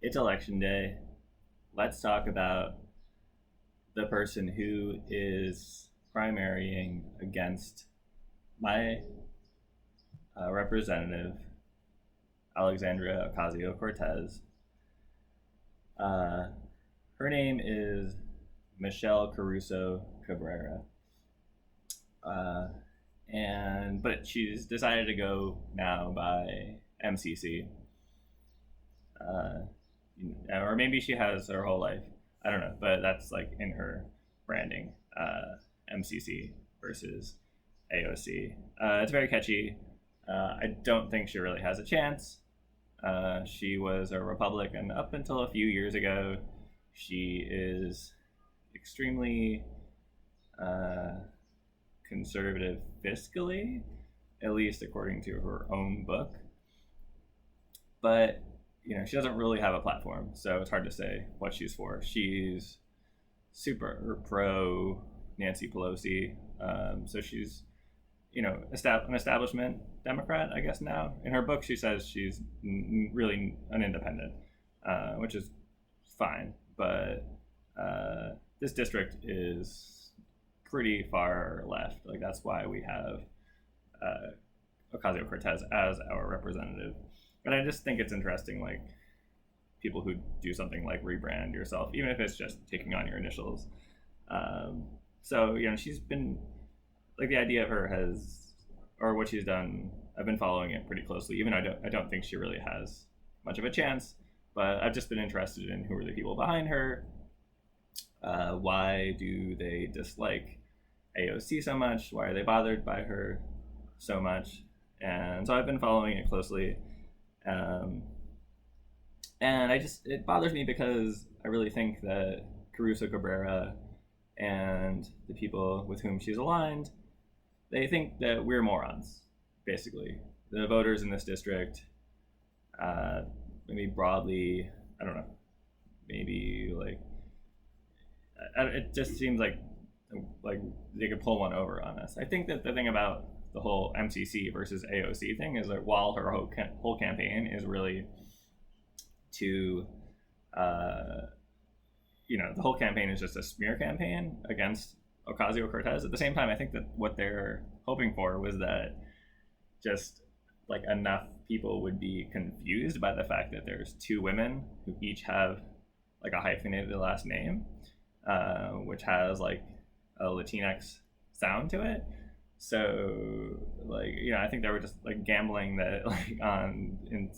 It's election day. Let's talk about the person who is primarying against my representative, Alexandria Ocasio-Cortez. Uh, Her name is Michelle Caruso-Cabrera. Uh, but she's decided to go now by MCC. Or maybe she has her whole life. I don't know, but that's like in her branding. MCC versus AOC. It's very catchy. I don't think she really has a chance. She was a Republican up until a few years ago. She is extremely conservative fiscally, at least according to her own book. But she doesn't really have a platform, so it's hard to say what she's for. She's super pro Nancy Pelosi, so she's an establishment Democrat, I guess now. In her book, she says she's really an independent, which is fine. But this district is pretty far left. Like, that's why we have Ocasio-Cortez as our representative. And I just think it's interesting, like, people who do something like rebrand yourself, even if it's just taking on your initials. So she's been, like, the idea of her has, or what she's done, I've been following it pretty closely, even though I don't think she really has much of a chance. But I've just been interested in who are the people behind her. Why do they dislike AOC so much? Why are they bothered by her so much? And so I've been following it closely. And it bothers me because I really think that Caruso-Cabrera and the people with whom she's aligned, they think that we're morons, basically. The voters in this district, maybe broadly, I don't know, maybe like, it just seems like they could pull one over on us. I think that the thing about the whole MCC versus AOC thing is that while her whole campaign is really to, the whole campaign is just a smear campaign against Ocasio-Cortez. At the same time, I think that what they're hoping for was that just like enough people would be confused by the fact that there's two women who each have like a hyphenated last name, which has like a Latinx sound to it. So I think they were just like gambling that like in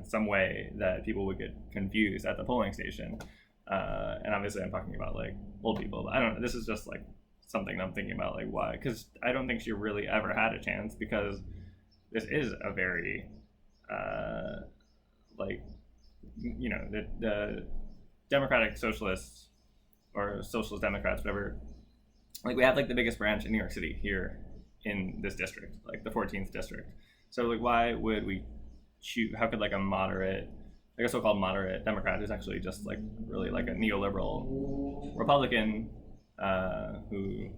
some way that people would get confused at the polling station. And obviously I'm talking about like old people, but I don't know. This is just like something I'm thinking about, like why? Because I don't think she really ever had a chance, because this is a very the Democratic Socialists or Socialist Democrats, whatever. Like, we have like the biggest branch in New York City here in this district, like the 14th district. So like, why would we choose? How could like a moderate, like a so-called moderate Democrat, who's actually just like really like a neoliberal Republican who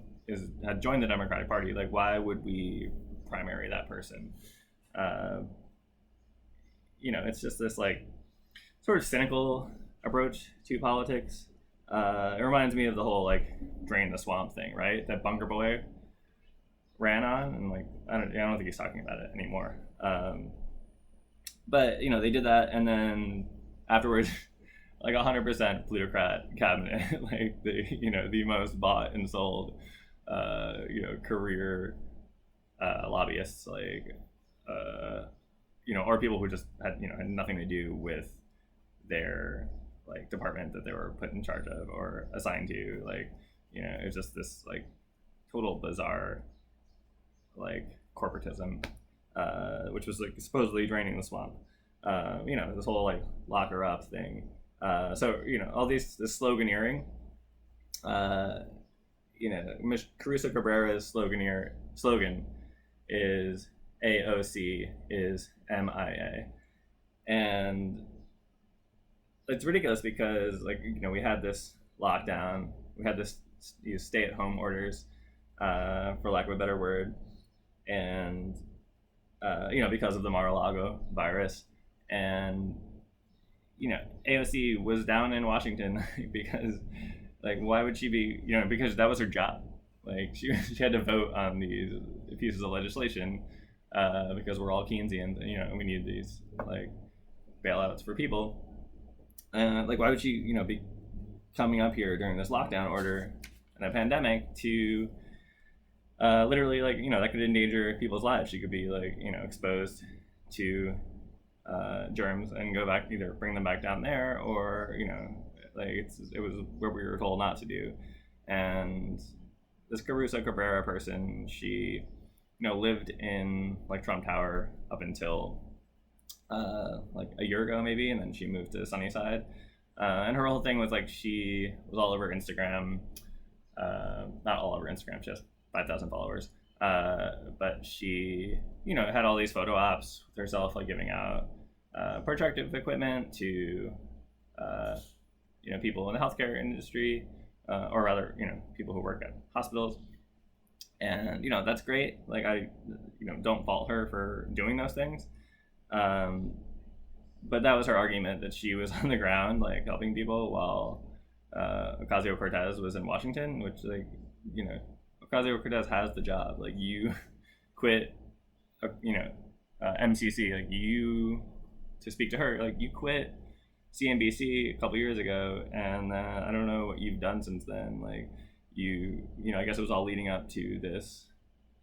had joined the Democratic Party, like why would we primary that person? It's just this like sort of cynical approach to politics. It reminds me of the whole like drain the swamp thing, right? That Bunkerboy ran on, and like I don't think he's talking about it anymore. But they did that, and then afterwards, like 100% plutocrat cabinet, like the most bought and sold, career lobbyists, like or people who just had nothing to do with their like department that they were put in charge of or assigned to. Like it's just this like total bizarre like corporatism, which was like supposedly draining the swamp. This whole like lock her up thing. So all this sloganeering. Caruso-Cabrera's slogan is AOC is MIA, and it's ridiculous because like we had this lockdown, we had these stay-at-home orders, for lack of a better word, and because of the Mar-a-Lago virus, and AOC was down in Washington because, like, why would she be, because that was her job. Like, she had to vote on these pieces of legislation because we're all Keynesians, and we need these, like, bailouts for people. Like, why would she, be coming up here during this lockdown order and a pandemic to literally, like, that could endanger people's lives. She could be, like, exposed to germs and go back, either bring them back down there or, like, it was what we were told not to do. And this Caruso-Cabrera person, she, lived in, like, Trump Tower up until like a year ago maybe, and then she moved to Sunnyside. And her whole thing was, like, she was all over Instagram, not all over Instagram, just 5,000 followers. But she, had all these photo ops with herself, like, giving out protective equipment to, people in the healthcare industry, or rather, people who work at hospitals. And, that's great. Like, I, don't fault her for doing those things. But that was her argument, that she was on the ground, like, helping people while Ocasio-Cortez was in Washington, which, like, Ocasio-Cortez has the job. Like, you quit, MCC, like, to speak to her, like, you quit CNBC a couple years ago, and I don't know what you've done since then. Like, I guess it was all leading up to this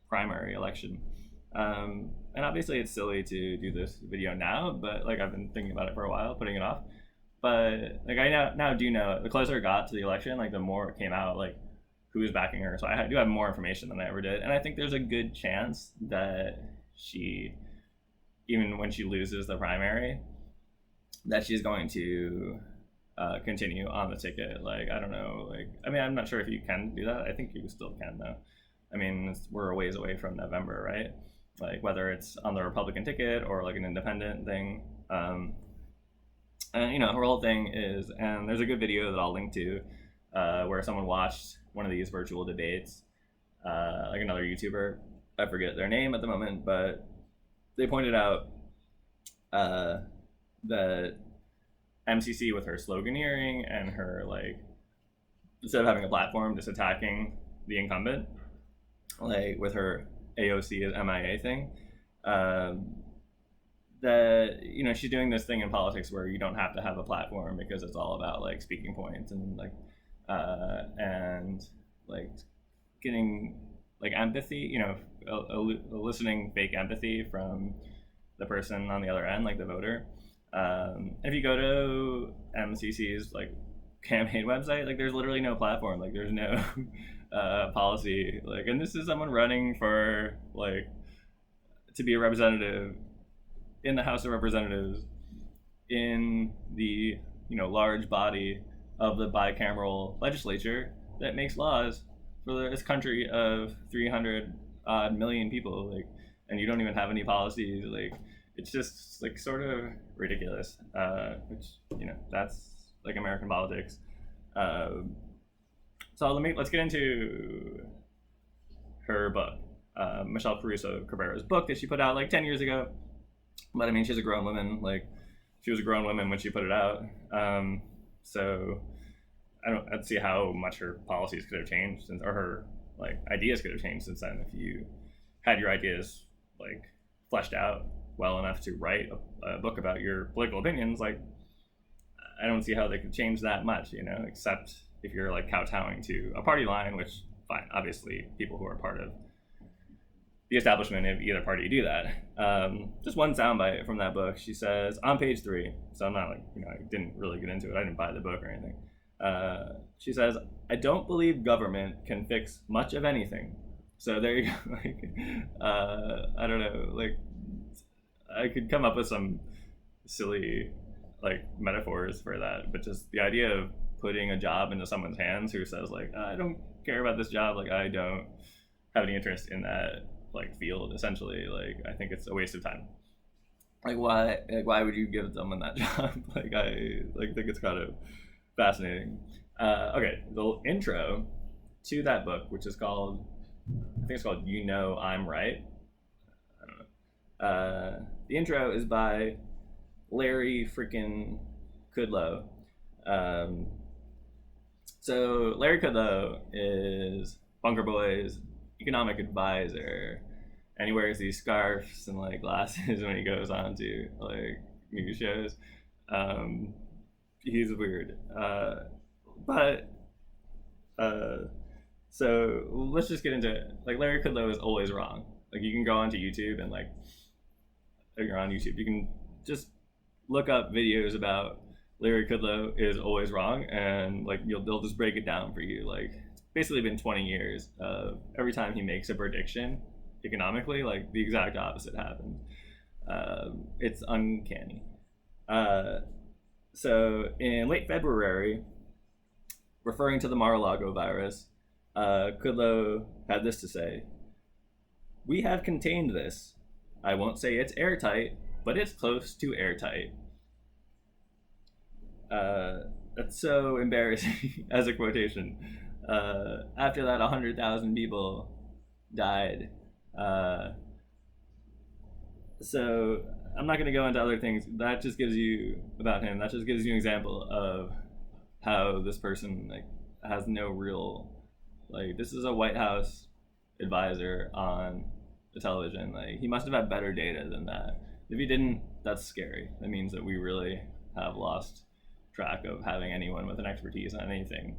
primary election. And obviously it's silly to do this video now, but, like, I've been thinking about it for a while, putting it off. But, like, I now do know, the closer it got to the election, like, the more it came out, like, who was backing her. So I do have more information than I ever did. And I think there's a good chance that she, even when she loses the primary, that she's going to continue on the ticket. Like, I don't know, like, I mean, I'm not sure if you can do that. I think you still can, though. I mean, we're a ways away from November, right? Like, whether it's on the Republican ticket or, like, an independent thing. And, her whole thing is, and there's a good video that I'll link to, where someone watched one of these virtual debates, like another YouTuber, I forget their name at the moment, but they pointed out that MCC, with her sloganeering and her, like, instead of having a platform, just attacking the incumbent, like, with her AOC as MIA thing, that, she's doing this thing in politics where you don't have to have a platform because it's all about, like, speaking points and, like, and, like, getting, like, empathy, eliciting fake empathy from the person on the other end, like the voter. If you go to MCC's, like, campaign website, like, there's literally no platform, like, there's no policy, like, and this is someone running for, like, to be a representative in the House of Representatives in the, large body of the bicameral legislature that makes laws for this country of 300 odd million people, like, and you don't even have any policies. Like, it's just, like, sort of ridiculous, which, that's, like, American politics. So let's get into her book, Michelle Caruso-Cabrera's book that she put out, like, 10 years ago. But, I mean, she's a grown woman. Like, she was a grown woman when she put it out. So I'd see how much her policies could have changed since, or her, like, ideas could have changed since then. If you had your ideas, like, fleshed out well enough to write a book about your political opinions, like, I don't see how they could change that much, except if you're, like, kowtowing to a party line, which, fine, obviously people who are part of the establishment of either party do that. Just one soundbite from that book. She says on page 3, so I'm not, like, I didn't really get into it. I didn't buy the book or anything. She says, "I don't believe government can fix much of anything." So there you go. Like, I don't know, like, I could come up with some silly, like, metaphors for that, but just the idea of putting a job into someone's hands who says, like, I don't care about this job, like, I don't have any interest in that, like, field, essentially, like, I think it's a waste of time. Like, why would you give someone that job? Like, I, like, think it's kind of fascinating. Okay, the intro to that book, which is called, I think it's called I'm Right. I don't know. The intro is by Larry freaking Kudlow. Um, so Larry Kudlow is Bunkerboy's economic advisor, and he wears these scarves and like glasses when he goes on to like news shows. Um, he's weird, but so let's just get into it. Like Larry Kudlow is always wrong. Like you can go onto YouTube and like if you're on YouTube, you can just look up videos about Larry Kudlow is always wrong, and like they'll just break it down for you. Like it's basically been 20 years of every time he makes a prediction economically, like the exact opposite happens. It's uncanny. So in late February, referring to the Mar-a-Lago virus, Kudlow had this to say: "We have contained this. I won't say it's airtight, but it's close to airtight." That's so embarrassing as a quotation. After that, 100,000 people died. So I'm not going to go into other things. That just gives you about him. That just gives you an example of how this person like has no real like. This is a White House advisor on the television. Like he must have had better data than that. If he didn't, that's scary. That means that we really have lost track of having anyone with an expertise on anything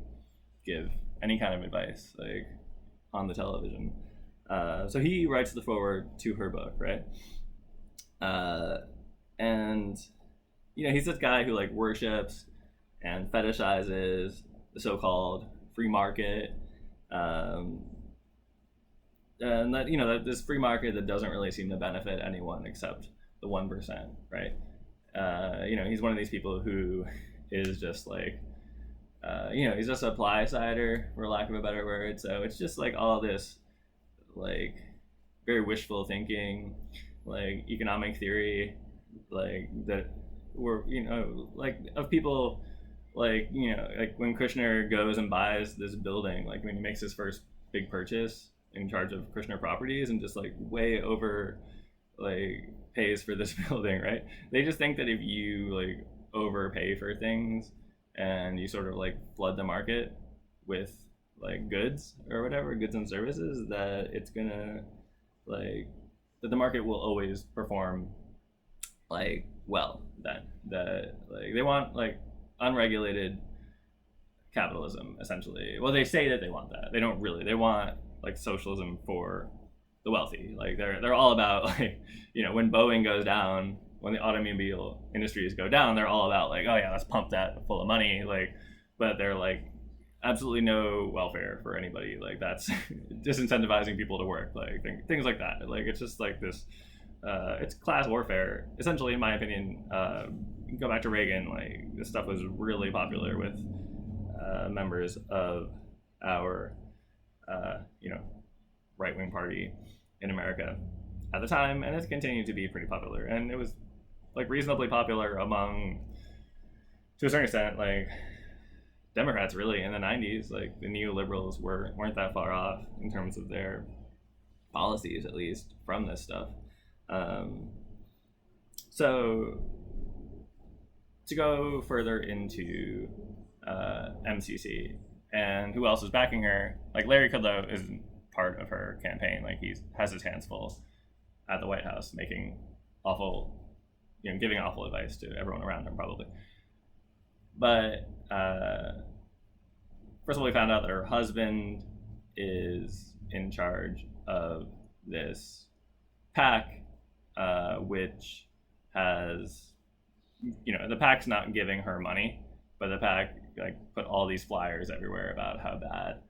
give any kind of advice like on the television. So he writes the foreword to her book, right? And you know he's this guy who like worships and fetishizes the so-called free market, and that you know that this free market that doesn't really seem to benefit anyone except the 1%, right? You know he's one of these people who is just like you know he's just a supply-sider for lack of a better word. So it's just like all this like very wishful thinking, like economic theory, like that we're you know like of people like you know like when Kushner goes and buys this building, like when he makes his first big purchase in charge of Kushner Properties and just like way over like pays for this building, right? They just think that if you like overpay for things and you sort of like flood the market with like goods or whatever, goods and services, that it's gonna like that the market will always perform like well. That like they want like unregulated capitalism essentially. Well, they say that they want that. They don't really. They want like socialism for the wealthy. Like they're all about like you know when Boeing goes down, when the automobile industries go down, they're all about like, oh yeah, let's pump that full of money. Like, but they're like absolutely no welfare for anybody. Like that's disincentivizing people to work. Like things like that. Like it's just like this. It's class warfare essentially, in my opinion. Go back to Reagan. Like this stuff was really popular with members of our you know right-wing party in America at the time, and it's continued to be pretty popular. And it was like reasonably popular among, to a certain extent, like Democrats really in the 90s. Like the neoliberals weren't that far off in terms of their policies, at least from this stuff. So to go further into MCC and who else is backing her, like Larry Kudlow isn't part of her campaign. Like he has his hands full at the White House making awful, you know, giving awful advice to everyone around him probably. But first of all, we found out that her husband is in charge of this PAC, which has, you know, the PAC's not giving her money, but the PAC like put all these flyers everywhere about how bad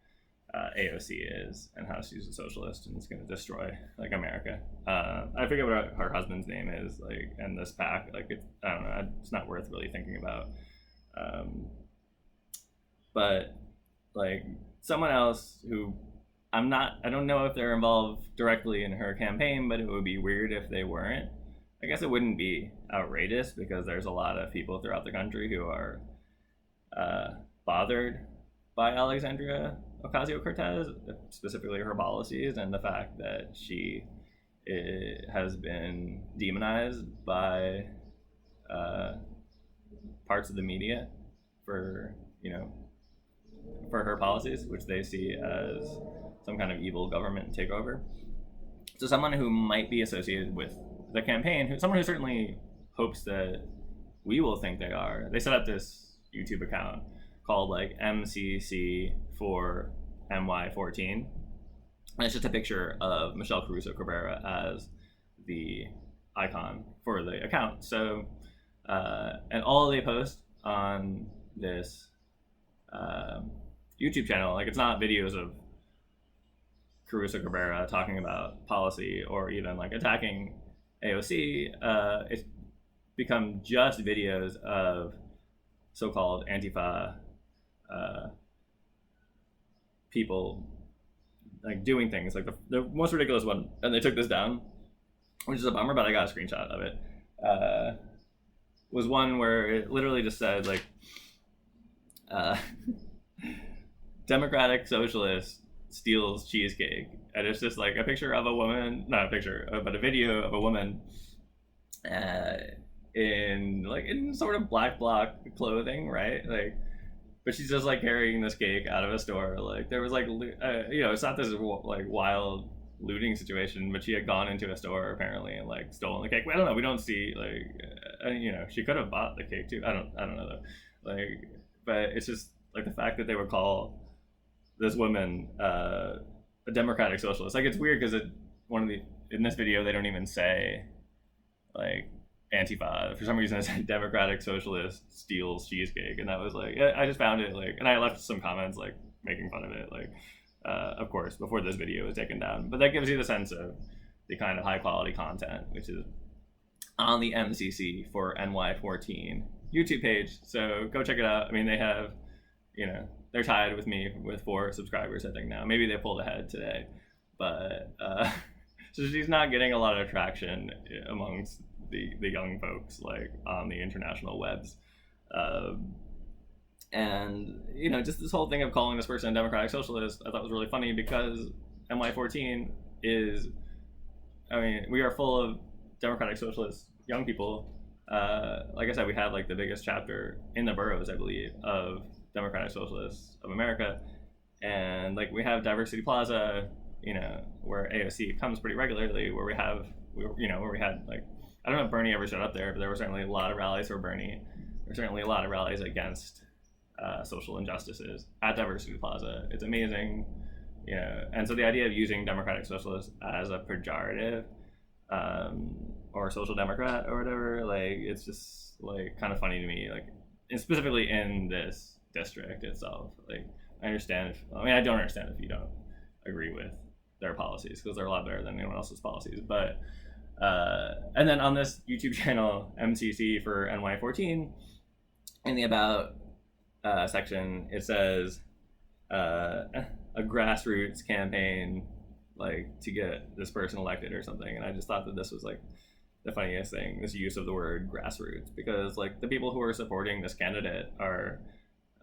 AOC is and how she's a socialist and it's going to destroy like America. I forget what her husband's name is, like, and this PAC, like it's, I don't know, it's not worth really thinking about. But like someone else who I don't know if they're involved directly in her campaign, but it would be weird if they weren't. I guess it wouldn't be outrageous because there's a lot of people throughout the country who are bothered by Alexandria Ocasio-Cortez, specifically her policies and the fact that she has been demonized by parts of the media for for her policies, which they see as some kind of evil government takeover. So someone who might be associated with the campaign, someone who certainly hopes that we will think they are, they set up this YouTube account called like MCC for MY14, and it's just a picture of Michelle Caruso-Cabrera as the icon for the account. So and all they post on this YouTube channel, like, it's not videos of Caruso-Cabrera talking about policy or even like attacking AOC. It's become just videos of so-called Antifa people like doing things. Like the most ridiculous one, and they took this down, which is a bummer, but I got a screenshot of it, was one where it literally just said like Democratic Socialist steals cheesecake, and it's just like a picture of a woman, not a picture, but a video of a woman in sort of black bloc clothing, right? Like, but she's just like carrying this cake out of a store. Like, there was like it's not this like wild looting situation, but she had gone into a store apparently and like stolen the cake. I don't know. We don't see like she could have bought the cake too. I don't know though. Like, but it's just like the fact that they would call this woman a Democratic Socialist. Like, it's weird because in this video they don't even say like Antifa. For some reason it's like Democratic Socialist steals cheesecake, and that was like, I just found it like, and I left some comments like making fun of it, like of course before this video was taken down. But that gives you the sense of the kind of high quality content which is on the MCC for NY14 YouTube page. So go check it out. I mean, they have, they're tied with me with 4 subscribers, I think now. Maybe they pulled ahead today, but so she's not getting a lot of traction amongst the young folks like on the international webs. And just this whole thing of calling this person a Democratic Socialist, I thought was really funny, because NY14 is, we are full of Democratic Socialist young people. Like I said, we have like the biggest chapter in the boroughs, I believe, of Democratic Socialists of America, and like we have Diversity Plaza, where AOC comes pretty regularly, where we had like, I don't know if Bernie ever showed up there, but there were certainly a lot of rallies for Bernie. There were certainly a lot of rallies against social injustices at Diversity Plaza. It's amazing, and so the idea of using Democratic Socialists as a pejorative, or social democrat or whatever, like, it's just like kind of funny to me, like, and specifically in this district itself. Like, I don't understand if you don't agree with their policies, because they're a lot better than anyone else's policies. But and then on this YouTube channel, MCC for NY14, in the About section, it says a grassroots campaign, like, to get this person elected or something. And I just thought that this was like the funniest thing, this use of the word grassroots, because like the people who are supporting this candidate are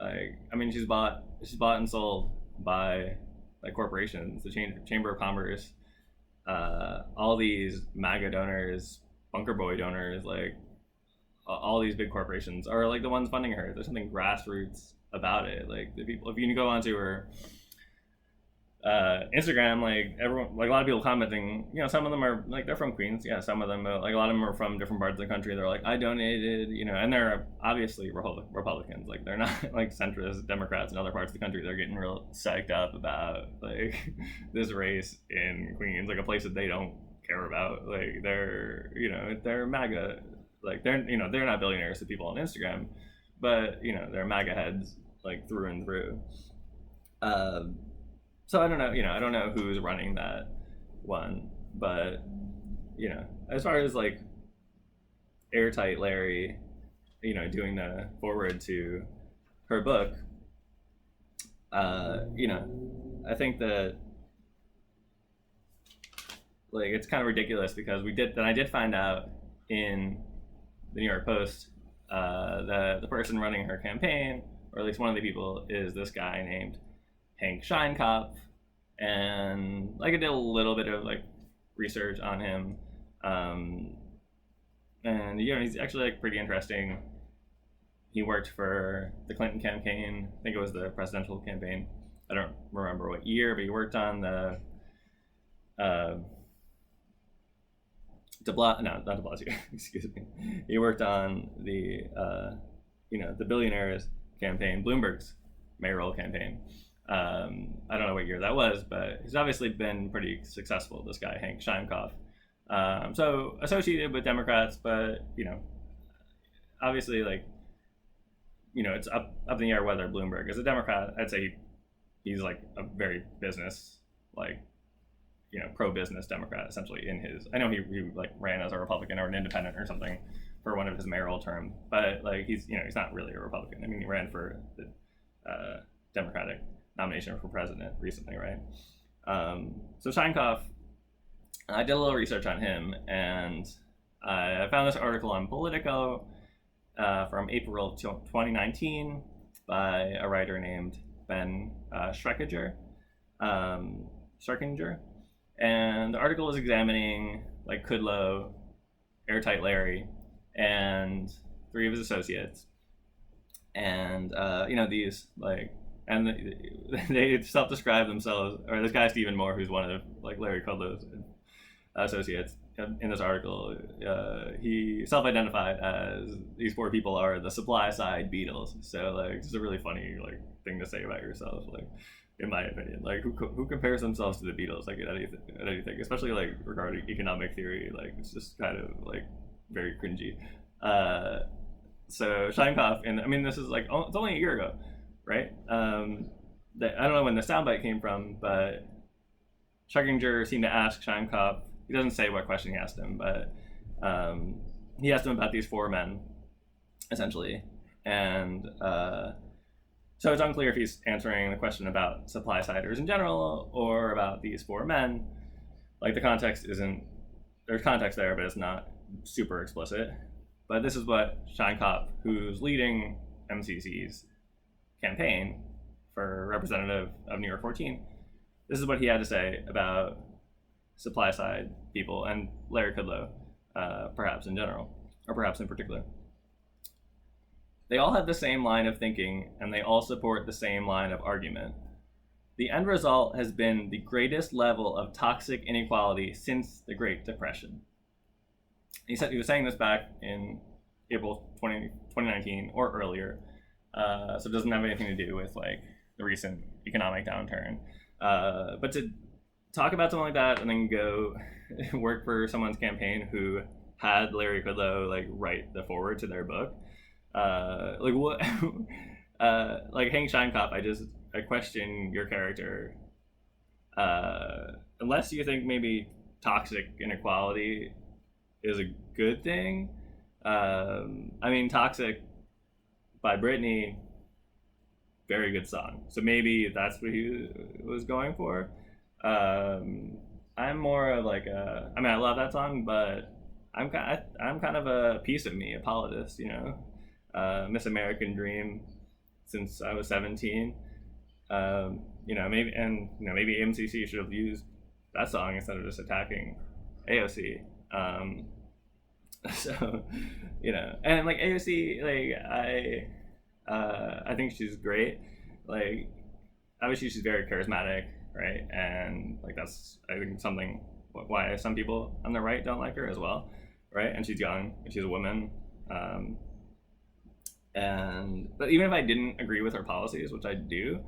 like, she's bought and sold by like corporations, the Chamber of Commerce, all these MAGA donors, Bunkerboy donors, like all these big corporations are like the ones funding her. There's something grassroots about it. Like, the people, if you go onto her Instagram, like everyone, like a lot of people commenting, some of them are like, they're from Queens, some of them like a lot of them are from different parts of the country. They're like, I donated, and they're obviously Republicans, like they're not like centrist Democrats in other parts of the country. They're getting real psyched up about like this race in Queens, like a place that they don't care about. Like, they're they're MAGA, like they're not billionaires to people on Instagram, but they're MAGA heads like through and through. So I don't know, I don't know who's running that one, but, as far as like Airtight Larry, doing the forward to her book, I think that like it's kind of ridiculous, because I did find out in the New York Post, the person running her campaign, or at least one of the people, is this guy named Hank Scheinkopf, and like I did a little bit of like research on him, and he's actually like pretty interesting he worked for the Clinton campaign. I think it was the presidential campaign. I don't remember what year, but he worked on the De Blasio, no, not De Blasio, excuse me. He worked on the the billionaires campaign, Bloomberg's mayoral campaign. I don't know what year that was, but he's obviously been pretty successful, this guy, Hank Sheinkoff. So associated with Democrats, but, obviously, it's up in the air whether Bloomberg is a Democrat. I'd say he's like a very business, pro-business Democrat, essentially. I know he ran as a Republican or an independent or something for one of his mayoral terms, but he's not really a Republican. I mean, he ran for the Democratic nomination for president recently, right? So Sheinkoff, I did a little research on him, and I found this article on Politico from April 2019 by a writer named Ben Schreckinger. And the article was examining Kudlow, Airtight Larry, and three of his associates, and these and they self-describe themselves, or this guy Stephen Moore, who's one of Larry Kudlow's associates in this article, he self-identified as these four people are the supply side Beatles. So it's a really funny thing to say about yourself, in my opinion. Who compares themselves to the Beatles at anything, especially regarding economic theory. It's just kind of very cringy. So Sheinkoff, and I mean, this is it's only a year ago, right? I don't know when the soundbite came from, but Schreckinger seemed to ask Sheinkoff. He doesn't say what question he asked him, but he asked him about these four men, essentially. And so it's unclear if he's answering the question about supply-siders in general or about these four men. The context isn't, there's context there, but it's not super explicit. But this is what Sheinkoff, who's leading MCC's campaign for representative of New York 14, this is what he had to say about supply side people and Larry Kudlow, perhaps in general, or perhaps in particular. They all have the same line of thinking, and they all support the same line of argument. The end result has been the greatest level of toxic inequality since the Great Depression. He was saying this back in April 2019 or earlier, so it doesn't have anything to do with the recent economic downturn. But to talk about something like that and then go work for someone's campaign who had Larry Kudlow write the foreword to their book, what? Hank Sheinkoff, I question your character. Unless you think maybe toxic inequality is a good thing. I mean, Toxic by Britney, very good song. So maybe that's what he was going for. I'm more of I love that song, but I'm kind of a piece of me apologist, Miss American Dream since I was 17. Maybe MCC should have used that song instead of just attacking AOC. So, and AOC, I think she's great. Obviously she's very charismatic, right? And that's, I think, something why some people on the right don't like her as well, right? And she's young and she's a woman. But even if I didn't agree with her policies, which I do,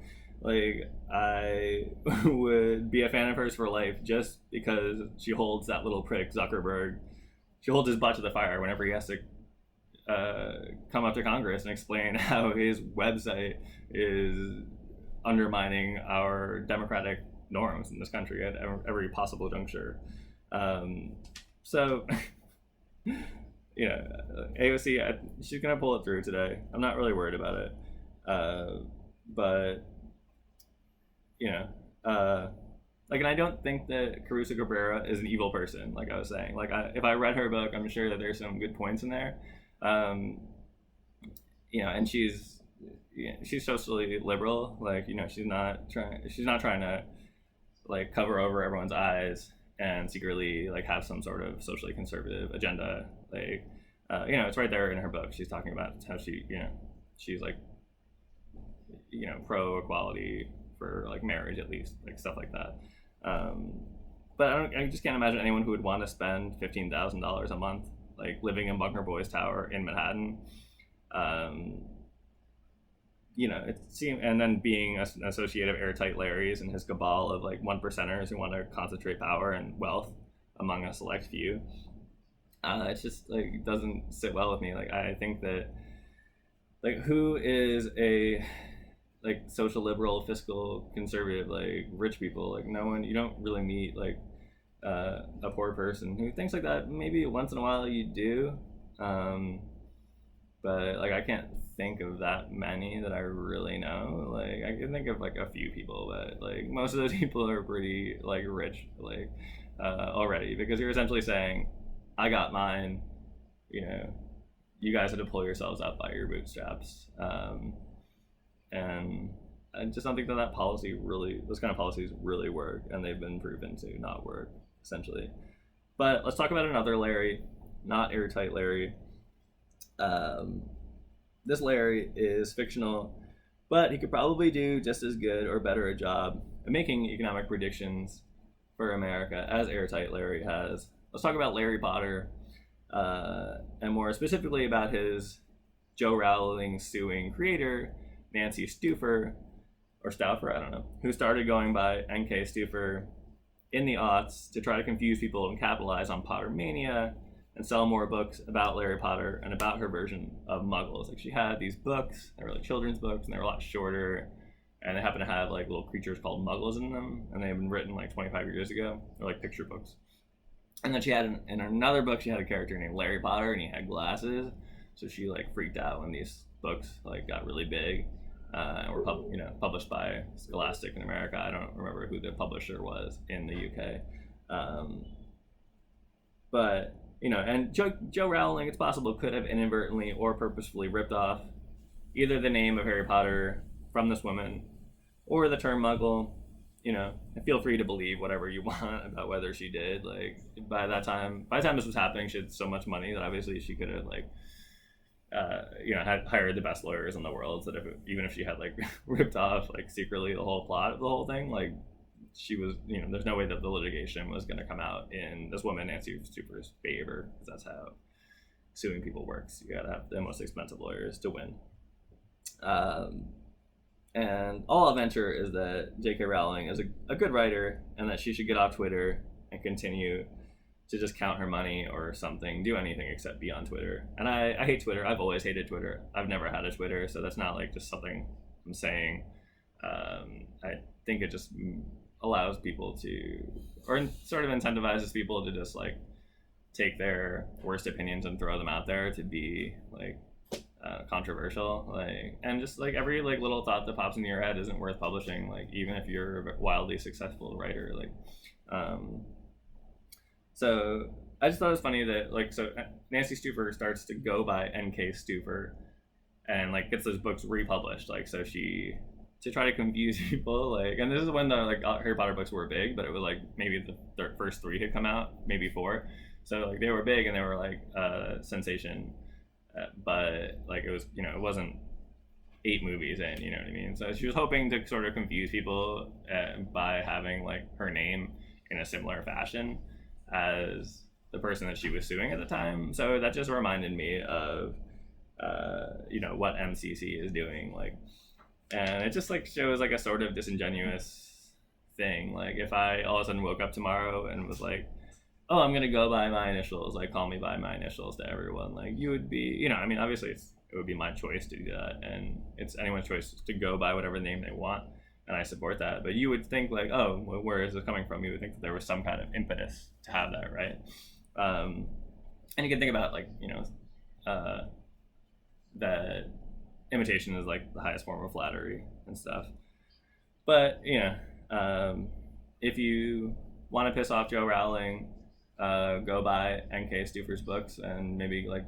I would be a fan of hers for life just because she holds that little prick Zuckerberg. She holds his butt to the fire whenever he has to come up to Congress and explain how his website is undermining our democratic norms in this country at every possible juncture. So, AOC, she's gonna pull it through today. I'm not really worried about it, but and I don't think that Caruso-Cabrera is an evil person, like I was saying. If I read her book, I'm sure that there's some good points in there. And she's socially liberal. She's not trying to cover over everyone's eyes and secretly have some sort of socially conservative agenda. It's right there in her book. She's talking about how she she's like, you know, pro equality for like marriage, at least, like stuff like that. But I just can't imagine anyone who would want to spend $15,000 a month like living in Bunkerboy Tower in Manhattan. You know, it seemed, and then being an associate of Airtight Larry's and his cabal of like one percenters who want to concentrate power and wealth among a select few. It's just like doesn't sit well with me. Like I think that like who is a like social liberal, fiscal conservative, like rich people, like no one, you don't really meet like a poor person who thinks like that. Maybe once in a while you do, but like I can't think of that many that I really know. Like I can think of like a few people, but like most of those people are pretty like rich, like already, because you're essentially saying, I got mine, you know, you guys had to pull yourselves up by your bootstraps. And I just don't think that that policy really, those kind of policies really work, and they've been proven to not work, essentially. But let's talk about another Larry, not Airtight Larry. This Larry is fictional, but he could probably do just as good or better a job at making economic predictions for America as Airtight Larry has. Let's talk about Larry Potter, and more specifically about his Joe Rowling suing creator, Nancy Stufer, or Stauffer, I don't know, who started going by NK Stufer in the aughts to try to confuse people and capitalize on Potter mania and sell more books about Larry Potter and about her version of Muggles. Like she had these books, they were like children's books, and they were a lot shorter, and they happen to have like little creatures called Muggles in them, and they had been written like 25 years ago. They're like picture books. And then she had in another book, she had a character named Larry Potter, and he had glasses, so she like freaked out when these books like got really big. And were published by Scholastic in America. I don't remember who the publisher was in the UK. But you know, and Joe Rowling, it's possible, could have inadvertently or purposefully ripped off either the name of Harry Potter from this woman or the term Muggle. You know, and feel free to believe whatever you want about whether she did. Like by the time this was happening, she had so much money that obviously she could have like had hired the best lawyers in the world, so that even if she had like ripped off like secretly the whole plot of the whole thing, like she was, you know, there's no way that the litigation was going to come out in this woman Nancy Stufer's favor, because that's how suing people works. You gotta have the most expensive lawyers to win. And all I'll venture is that J.K. Rowling is a good writer, and that she should get off Twitter and continue to just count her money or something, do anything except be on Twitter. And I hate Twitter. I've always hated Twitter. I've never had a Twitter, so that's not like just something I'm saying. I think it just allows people to, or sort of incentivizes people to just like take their worst opinions and throw them out there to be like controversial, like, and just like every like little thought that pops into your head isn't worth publishing, like even if you're a wildly successful writer, like so I just thought it was funny that like, so Nancy Stufer starts to go by NK Stufer and like gets those books republished, like, so she, to try to confuse people, like, and this is when the like Harry Potter books were big, but it was like maybe the first 3 had come out, maybe 4, so like they were big and they were like sensation, but like it was, you know, it wasn't 8 movies in, you know what I mean? So she was hoping to sort of confuse people by having like her name in a similar fashion as the person that she was suing at the time. So that just reminded me of what MCC is doing, like, and it just like shows like a sort of disingenuous thing. Like if I all of a sudden woke up tomorrow and was like, oh, I'm gonna go by my initials, like call me by my initials to everyone, like you would be, you know, I mean obviously it would be my choice to do that, and it's anyone's choice to go by whatever name they want, and I support that. But you would think like, oh, well, where is this coming from? You would think that there was some kind of impetus to have that, right? And you can think about like, you know, that imitation is like the highest form of flattery and stuff. But you know, if you want to piss off Joe Rowling, go buy NK Stufer's books and maybe like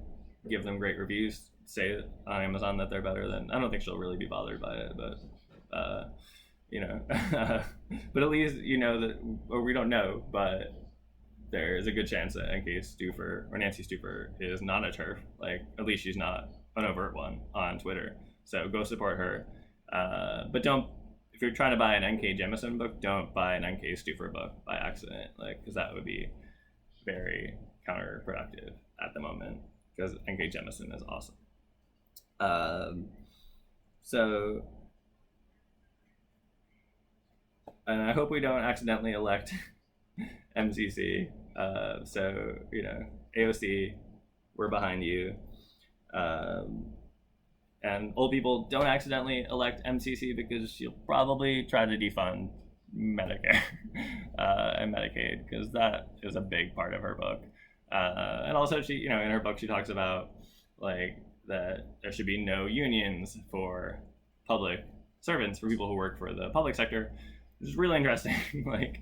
give them great reviews. Say on Amazon that they're better than. I don't think she'll really be bothered by it, but you know, but at least you know that, or we don't know, but there is a good chance that NK Stufer or Nancy Stufer is not a TERF. Like at least she's not an overt one on Twitter. So go support her. But don't, if you're trying to buy an N.K. Jemisin book, don't buy an N.K. Stufer book by accident, like, because that would be very counterproductive at the moment, because N.K. Jemisin is awesome. So, and I hope we don't accidentally elect MCC. So, you know, AOC, we're behind you. And old people, don't accidentally elect MCC, because she'll probably try to defund Medicare and Medicaid, because that is a big part of her book. And also, she, you know, in her book, she talks about like that there should be no unions for public servants, for people who work for the public sector, which is really interesting. Like,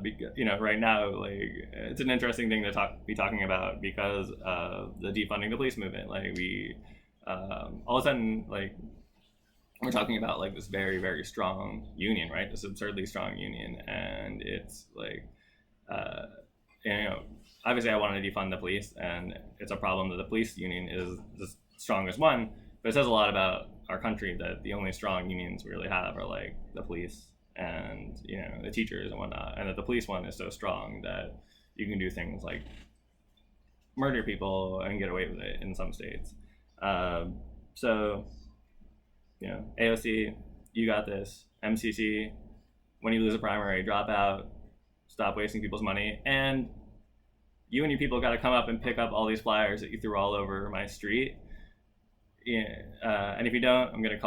because, you know, right now, like, it's an interesting thing to be talking about because of the defunding the police movement. Like, we all of a sudden, like, we're talking about like this very, very strong union, right? This absurdly strong union, and it's like, you know, obviously I want to defund the police, and it's a problem that the police union is the strongest one, but it says a lot about our country that the only strong unions we really have are like the police and, you know, the teachers and whatnot, and that the police one is so strong that you can do things like murder people and get away with it in some states. So, you know, AOC, you got this. MCC, when you lose a primary, drop out, stop wasting people's money, and you and your people got to come up and pick up all these flyers that you threw all over my street. Yeah, and if you don't, I'm gonna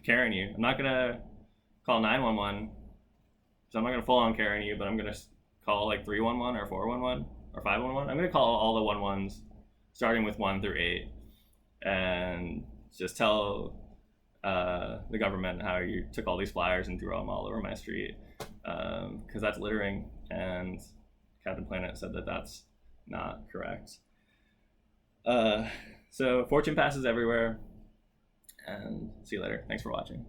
Karen you. I'm not gonna call 911, so I'm not gonna full on Karen you, but I'm gonna call like 311 or 411 or 511. I'm gonna call all the 11s, starting with 1 through 8, and just tell the government how you took all these flyers and threw them all over my street, because that's littering, and Captain Planet said that that's not correct. So fortune passes everywhere, and see you later. Thanks for watching.